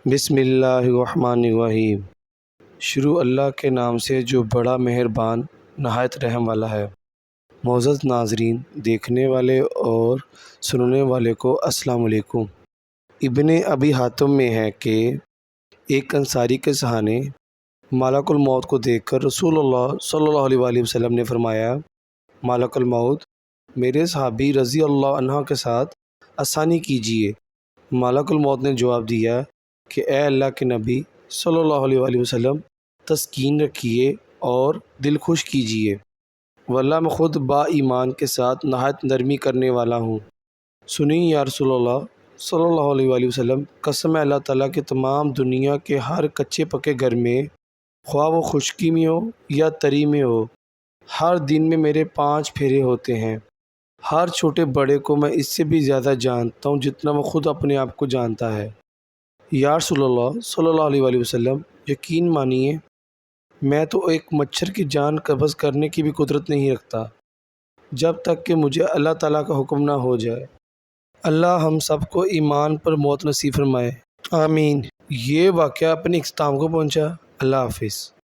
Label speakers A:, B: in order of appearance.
A: بسم اللہ الرحمن الرحیم۔ شروع اللہ کے نام سے جو بڑا مہربان نہایت رحم والا ہے۔ معزز ناظرین، دیکھنے والے اور سننے والے کو السلام علیکم۔ ابن ابی حاتم میں ہے کہ ایک انصاری کے صحابی ملک الموت کو دیکھ کر رسول اللہ صلی اللہ علیہ وآلہ وسلم نے فرمایا، ملک الموت میرے صحابی رضی اللہ عنہ کے ساتھ آسانی کیجیے۔ ملک الموت نے جواب دیا کہ اے اللہ کے نبی صلی اللہ علیہ وآلہ وسلم، تسکین رکھیے اور دل خوش کیجیے، واللہ میں خود با ایمان کے ساتھ نہایت نرمی کرنے والا ہوں۔ سنی یا رسول اللہ صلی اللہ علیہ وآلہ وسلم، قسم ہے اللہ تعالیٰ کے تمام دنیا کے ہر کچے پکے گھر میں، خواہ وہ خشکی میں ہو یا تری میں ہو، ہر دن میں میرے 5 پھیرے ہوتے ہیں۔ ہر چھوٹے بڑے کو میں اس سے بھی زیادہ جانتا ہوں جتنا وہ خود اپنے آپ کو جانتا ہے۔ یا رسول اللہ صلی اللہ علیہ وآلہ وسلم، یقین مانیے میں تو ایک مچھر کی جان قبض کرنے کی بھی قدرت نہیں رکھتا جب تک کہ مجھے اللہ تعالیٰ کا حکم نہ ہو جائے۔ اللہ ہم سب کو ایمان پر موت نصیب فرمائے، آمین۔ یہ واقعہ اپنے اختتام کو پہنچا۔ اللہ حافظ۔